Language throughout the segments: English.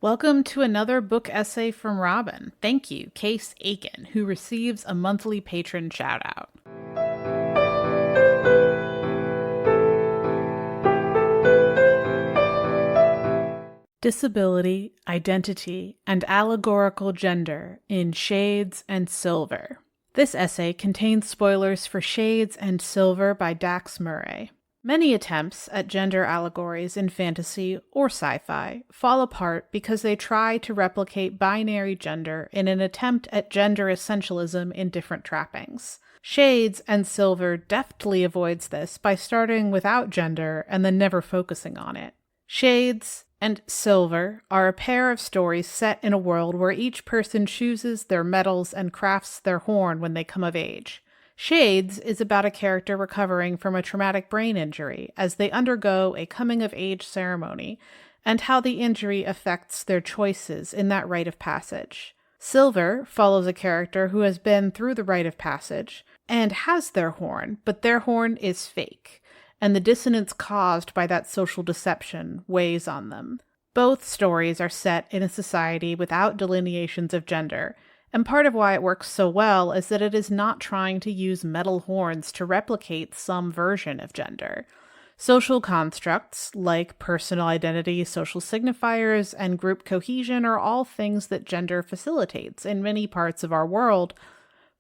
Welcome to another book essay from Robin. Thank you, Case Aiken, who receives a monthly patron shout-out. Disability, Identity, and Allegorical Gender in Shades and Silver. This essay contains spoilers for Shades and Silver by Dax Murray. Many attempts at gender allegories in fantasy or sci-fi fall apart because they try to replicate binary gender in an attempt at gender essentialism in different trappings. Shades and Silver deftly avoids this by starting without gender and then never focusing on it. Shades and Silver are a pair of stories set in a world where each person chooses their metals and crafts their horn when they come of age. Shades is about a character recovering from a traumatic brain injury as they undergo a coming-of-age ceremony and how the injury affects their choices in that rite of passage. Silver follows a character who has been through the rite of passage and has their horn, but their horn is fake, and the dissonance caused by that social deception weighs on them. Both stories are set in a society without delineations of gender, and part of why it works so well is that it is not trying to use metal horns to replicate some version of gender. Social constructs, like personal identity, social signifiers, and group cohesion are all things that gender facilitates in many parts of our world,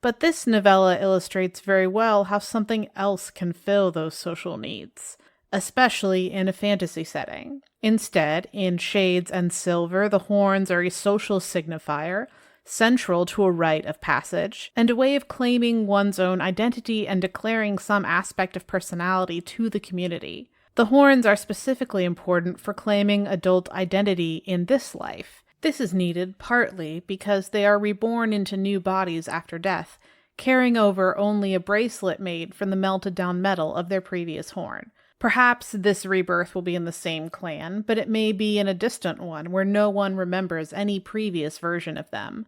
but this novella illustrates very well how something else can fill those social needs, especially in a fantasy setting. Instead, in Shades and Silver, the horns are a social signifier, central to a rite of passage, and a way of claiming one's own identity and declaring some aspect of personality to the community. The horns are specifically important for claiming adult identity in this life. This is needed partly because they are reborn into new bodies after death, carrying over only a bracelet made from the melted down metal of their previous horn. Perhaps this rebirth will be in the same clan, but it may be in a distant one where no one remembers any previous version of them.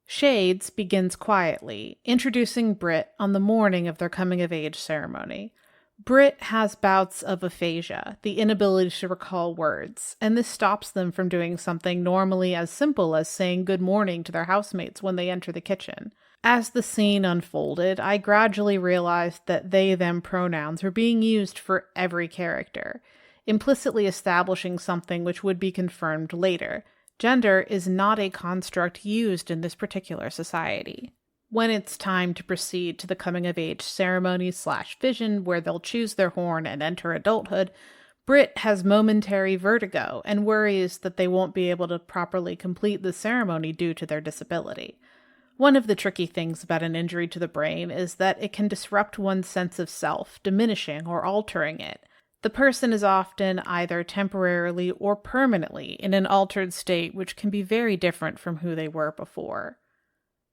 Shades begins quietly, introducing Britt on the morning of their coming-of-age ceremony. Britt has bouts of aphasia, the inability to recall words, and this stops them from doing something normally as simple as saying good morning to their housemates when they enter the kitchen. As the scene unfolded, I gradually realized that they-them pronouns were being used for every character, implicitly establishing something which would be confirmed later. Gender is not a construct used in this particular society. When it's time to proceed to the coming-of-age ceremony/vision where they'll choose their horn and enter adulthood, Britt has momentary vertigo and worries that they won't be able to properly complete the ceremony due to their disability. One of the tricky things about an injury to the brain is that it can disrupt one's sense of self, diminishing or altering it. The person is often either temporarily or permanently in an altered state which can be very different from who they were before.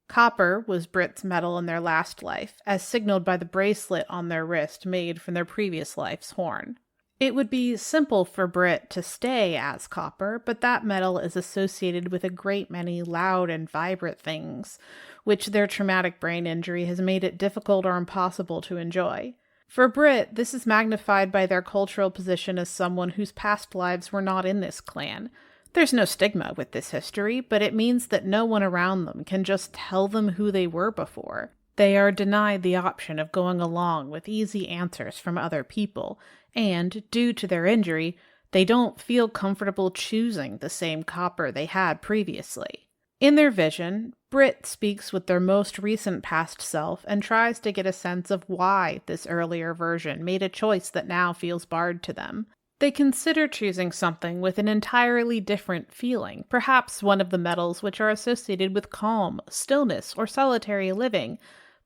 Copper was Britt's metal in their last life, as signaled by the bracelet on their wrist made from their previous life's horn. It would be simple for Britt to stay as copper, but that metal is associated with a great many loud and vibrant things, which their traumatic brain injury has made it difficult or impossible to enjoy. For Britt, this is magnified by their cultural position as someone whose past lives were not in this clan. There's no stigma with this history, but it means that no one around them can just tell them who they were before. They are denied the option of going along with easy answers from other people, and, due to their injury, they don't feel comfortable choosing the same copper they had previously. In their vision, Britt speaks with their most recent past self and tries to get a sense of why this earlier version made a choice that now feels barred to them. They consider choosing something with an entirely different feeling, perhaps one of the metals which are associated with calm, stillness, or solitary living,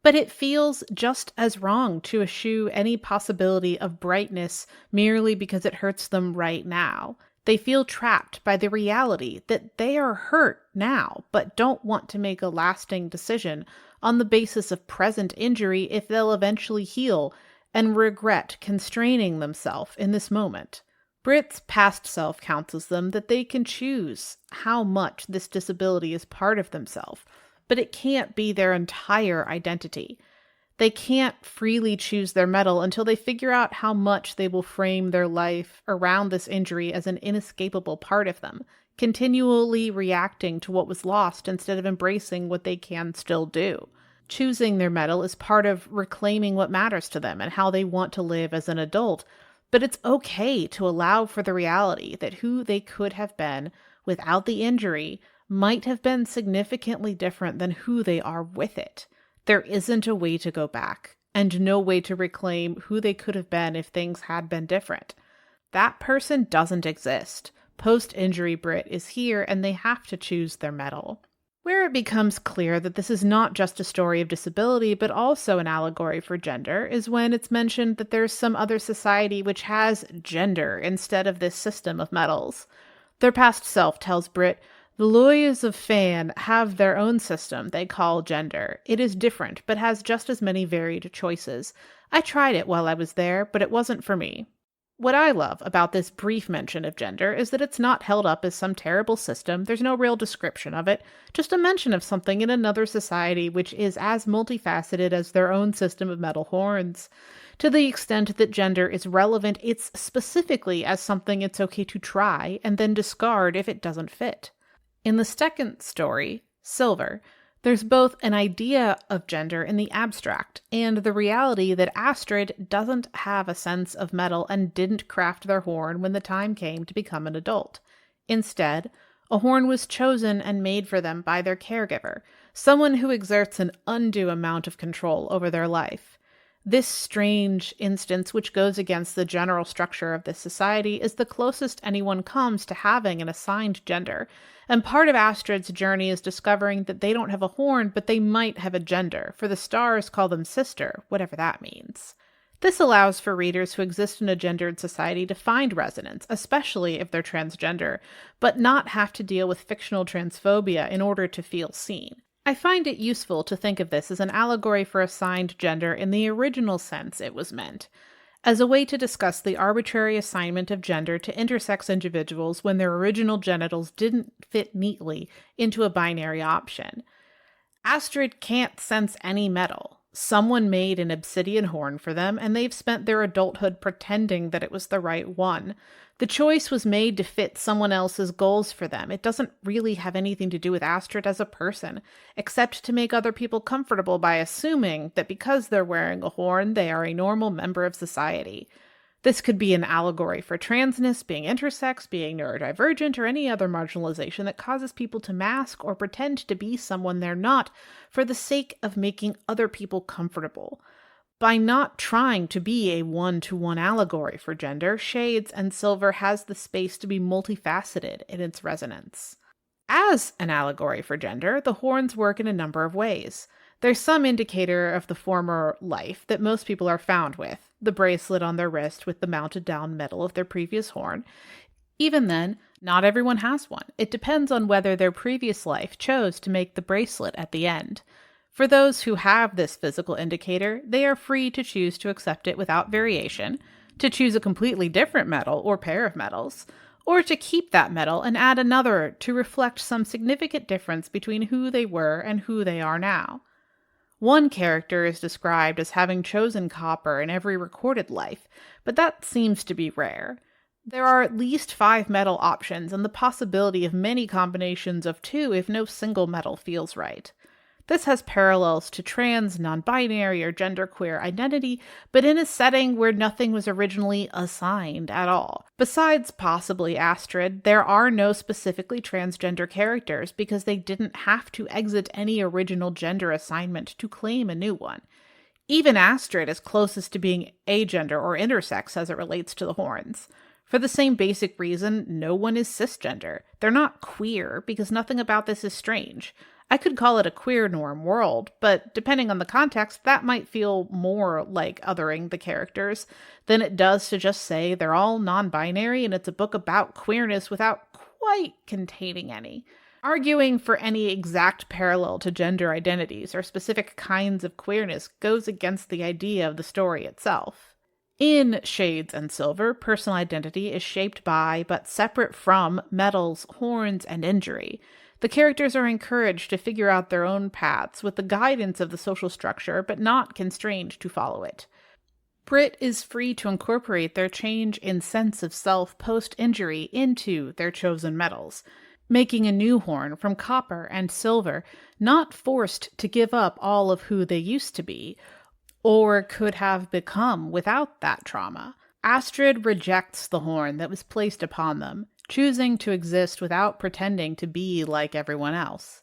but it feels just as wrong to eschew any possibility of brightness merely because it hurts them right now. They feel trapped by the reality that they are hurt now, but don't want to make a lasting decision on the basis of present injury if they'll eventually heal, and regret constraining themselves in this moment. Britt's past self counsels them that they can choose how much this disability is part of themselves, but it can't be their entire identity. They can't freely choose their metal until they figure out how much they will frame their life around this injury as an inescapable part of them, continually reacting to what was lost instead of embracing what they can still do. Choosing their metal is part of reclaiming what matters to them and how they want to live as an adult, but it's okay to allow for the reality that who they could have been without the injury might have been significantly different than who they are with it. There isn't a way to go back, and no way to reclaim who they could have been if things had been different. That person doesn't exist. Post-injury Brit is here, and they have to choose their metal. Where it becomes clear that this is not just a story of disability, but also an allegory for gender, is when it's mentioned that there's some other society which has gender instead of this system of metals. Their past self tells Brit, "The lawyers of Fan have their own system they call gender. It is different, but has just as many varied choices. I tried it while I was there, but it wasn't for me." What I love about this brief mention of gender is that it's not held up as some terrible system. There's no real description of it, just a mention of something in another society which is as multifaceted as their own system of metal horns. To the extent that gender is relevant, it's specifically as something it's okay to try and then discard if it doesn't fit. In the second story, Silver, there's both an idea of gender in the abstract and the reality that Astrid doesn't have a sense of metal and didn't craft their horn when the time came to become an adult. Instead, a horn was chosen and made for them by their caregiver, someone who exerts an undue amount of control over their life. This strange instance, which goes against the general structure of this society, is the closest anyone comes to having an assigned gender, and part of Astrid's journey is discovering that they don't have a horn, but they might have a gender, for the stars call them sister, whatever that means. This allows for readers who exist in a gendered society to find resonance, especially if they're transgender, but not have to deal with fictional transphobia in order to feel seen. I find it useful to think of this as an allegory for assigned gender in the original sense it was meant, as a way to discuss the arbitrary assignment of gender to intersex individuals when their original genitals didn't fit neatly into a binary option. Astrid can't sense any metal. Someone made an obsidian horn for them, and they've spent their adulthood pretending that it was the right one. The choice was made to fit someone else's goals for them. It doesn't really have anything to do with Astrid as a person, except to make other people comfortable by assuming that because they're wearing a horn, they are a normal member of society. This could be an allegory for transness, being intersex, being neurodivergent, or any other marginalization that causes people to mask or pretend to be someone they're not for the sake of making other people comfortable. By not trying to be a one-to-one allegory for gender, Shades and Silver has the space to be multifaceted in its resonance. As an allegory for gender, the horns work in a number of ways. There's some indicator of the former life that most people are found with, the bracelet on their wrist with the mounted down metal of their previous horn. Even then, not everyone has one. It depends on whether their previous life chose to make the bracelet at the end. For those who have this physical indicator, they are free to choose to accept it without variation, to choose a completely different metal or pair of metals, or to keep that metal and add another to reflect some significant difference between who they were and who they are now. One character is described as having chosen copper in every recorded life, but that seems to be rare. There are at least 5 metal options and the possibility of many combinations of 2 if no single metal feels right. This has parallels to trans, non-binary, or genderqueer identity, but in a setting where nothing was originally assigned at all. Besides possibly Astrid, there are no specifically transgender characters because they didn't have to exit any original gender assignment to claim a new one. Even Astrid is closest to being agender or intersex as it relates to the horns. For the same basic reason, no one is cisgender. They're not queer because nothing about this is strange. I could call it a queer norm world, but depending on the context, that might feel more like othering the characters than it does to just say they're all non-binary and it's a book about queerness without quite containing any. Arguing for any exact parallel to gender identities or specific kinds of queerness goes against the idea of the story itself. In Shades and Silver, personal identity is shaped by, but separate from, metals, horns, and injury. The characters are encouraged to figure out their own paths with the guidance of the social structure, but not constrained to follow it. Brit is free to incorporate their change in sense of self post-injury into their chosen metals. making a new horn from copper and silver, not forced to give up all of who they used to be, or could have become without that trauma. Astrid rejects the horn that was placed upon them, choosing to exist without pretending to be like everyone else.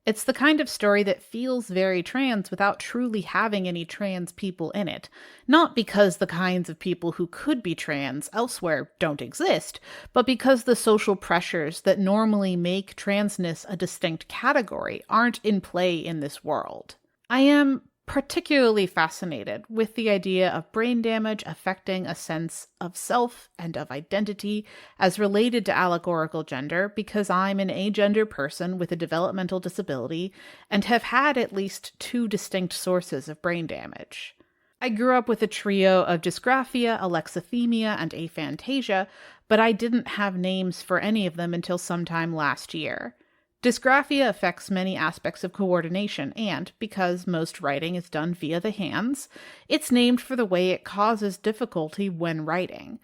It's the kind of story that feels very trans without truly having any trans people in it. Not because the kinds of people who could be trans elsewhere don't exist, but because the social pressures that normally make transness a distinct category aren't in play in this world. I am particularly fascinated with the idea of brain damage affecting a sense of self and of identity as related to allegorical gender because I'm an agender person with a developmental disability and have had at least 2 distinct sources of brain damage. I grew up with a trio of dysgraphia, alexithymia, and aphantasia, but I didn't have names for any of them until sometime last year. Dysgraphia affects many aspects of coordination, and, because most writing is done via the hands, it's named for the way it causes difficulty when writing.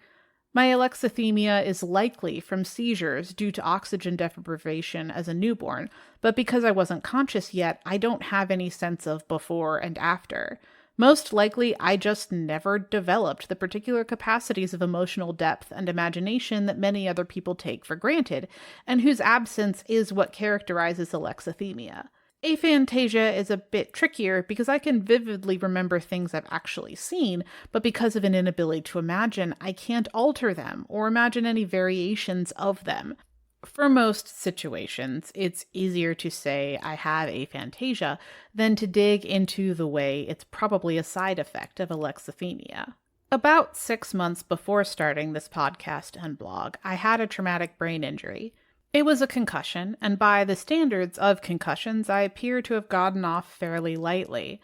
My alexithymia is likely from seizures due to oxygen deprivation as a newborn, but because I wasn't conscious yet, I don't have any sense of before and after. Most likely, I just never developed the particular capacities of emotional depth and imagination that many other people take for granted, and whose absence is what characterizes alexithymia. Aphantasia is a bit trickier because I can vividly remember things I've actually seen, but because of an inability to imagine, I can't alter them or imagine any variations of them. For most situations, it's easier to say I have aphantasia than to dig into the way it's probably a side effect of alexithymia. About 6 months before starting this podcast and blog, I had a traumatic brain injury. It was a concussion, and by the standards of concussions, I appear to have gotten off fairly lightly.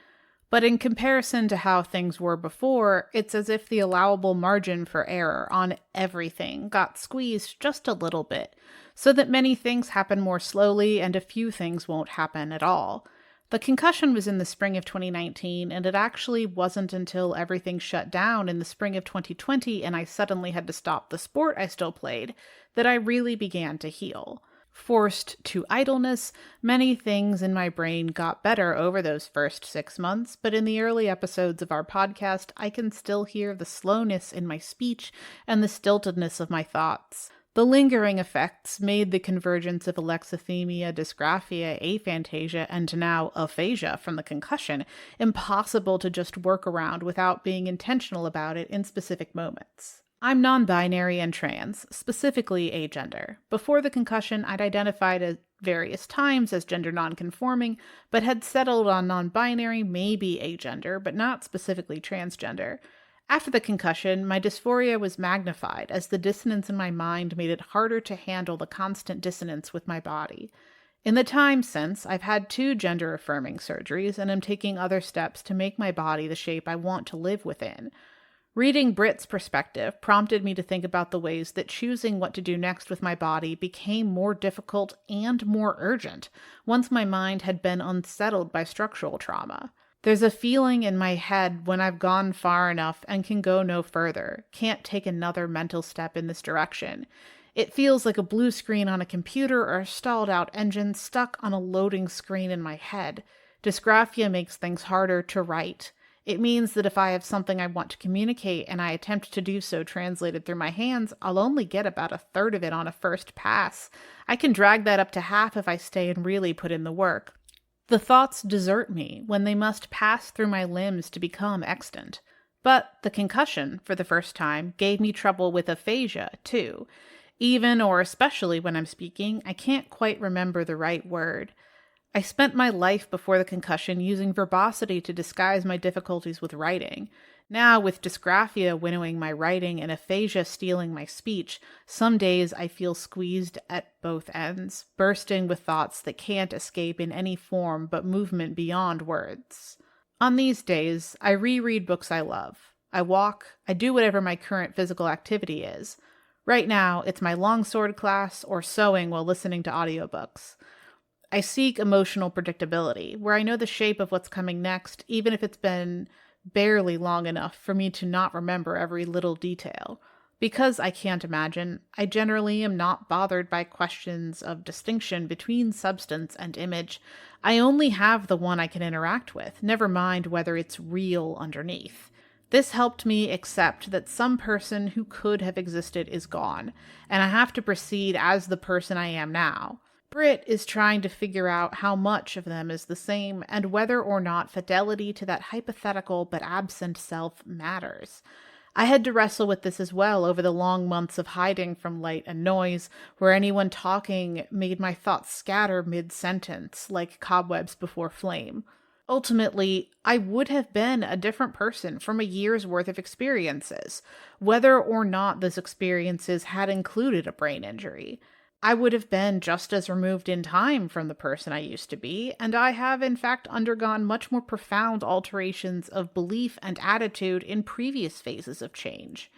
But in comparison to how things were before, it's as if the allowable margin for error on everything got squeezed just a little bit, so that many things happen more slowly and a few things won't happen at all. The concussion was in the spring of 2019, and it actually wasn't until everything shut down in the spring of 2020 and I suddenly had to stop the sport I still played that I really began to heal. Forced to idleness, many things in my brain got better over those first 6 months, but in the early episodes of our podcast, I can still hear the slowness in my speech and the stiltedness of my thoughts. The lingering effects made the convergence of alexithymia, dysgraphia, aphantasia, and now aphasia from the concussion impossible to just work around without being intentional about it in specific moments. I'm non-binary and trans, specifically agender. Before the concussion, I'd identified at various times as gender non-conforming, but had settled on non-binary, maybe agender, but not specifically transgender. After the concussion, my dysphoria was magnified as the dissonance in my mind made it harder to handle the constant dissonance with my body. In the time since, I've had 2 gender-affirming surgeries and am taking other steps to make my body the shape I want to live within. Reading Britt's perspective prompted me to think about the ways that choosing what to do next with my body became more difficult and more urgent once my mind had been unsettled by structural trauma. There's a feeling in my head when I've gone far enough and can go no further, can't take another mental step in this direction. It feels like a blue screen on a computer or a stalled out engine stuck on a loading screen in my head. Dysgraphia makes things harder to write. It means that if I have something I want to communicate and I attempt to do so translated through my hands, I'll only get about 1/3 of it on a first pass. I can drag that up to half if I stay and really put in the work. The thoughts desert me when they must pass through my limbs to become extant. But the concussion, for the first time, gave me trouble with aphasia, too. Even or especially when I'm speaking, I can't quite remember the right word. I spent my life before the concussion using verbosity to disguise my difficulties with writing. Now, with dysgraphia winnowing my writing and aphasia stealing my speech, some days I feel squeezed at both ends, bursting with thoughts that can't escape in any form but movement beyond words. On these days, I reread books I love. I walk, I do whatever my current physical activity is. Right now, it's my longsword class or sewing while listening to audiobooks. I seek emotional predictability, where I know the shape of what's coming next, even if it's been barely long enough for me to not remember every little detail. Because I can't imagine, I generally am not bothered by questions of distinction between substance and image. I only have the one I can interact with, never mind whether it's real underneath. This helped me accept that some person who could have existed is gone, and I have to proceed as the person I am now. Britt is trying to figure out how much of them is the same, and whether or not fidelity to that hypothetical but absent self matters. I had to wrestle with this as well over the long months of hiding from light and noise, where anyone talking made my thoughts scatter mid-sentence, like cobwebs before flame. Ultimately, I would have been a different person from a year's worth of experiences, whether or not those experiences had included a brain injury. I would have been just as removed in time from the person I used to be, and I have in fact undergone much more profound alterations of belief and attitude in previous phases of change.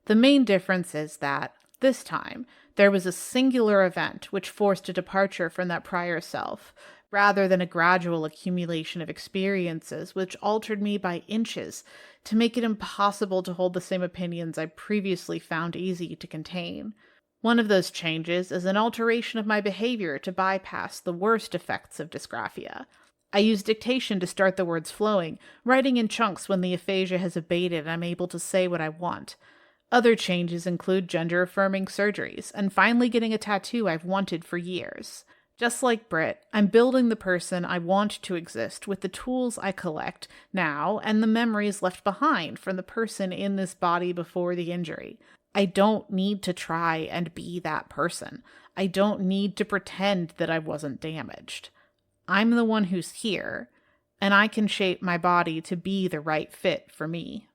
The main difference is that, this time, there was a singular event which forced a departure from that prior self, rather than a gradual accumulation of experiences which altered me by inches to make it impossible to hold the same opinions I previously found easy to contain. One of those changes is an alteration of my behavior to bypass the worst effects of dysgraphia. I use dictation to start the words flowing, writing in chunks when the aphasia has abated and I'm able to say what I want. Other changes include gender-affirming surgeries, and finally getting a tattoo I've wanted for years. Just like Britt, I'm building the person I want to exist with the tools I collect now and the memories left behind from the person in this body before the injury. I don't need to try and be that person. I don't need to pretend that I wasn't damaged. I'm the one who's here, and I can shape my body to be the right fit for me.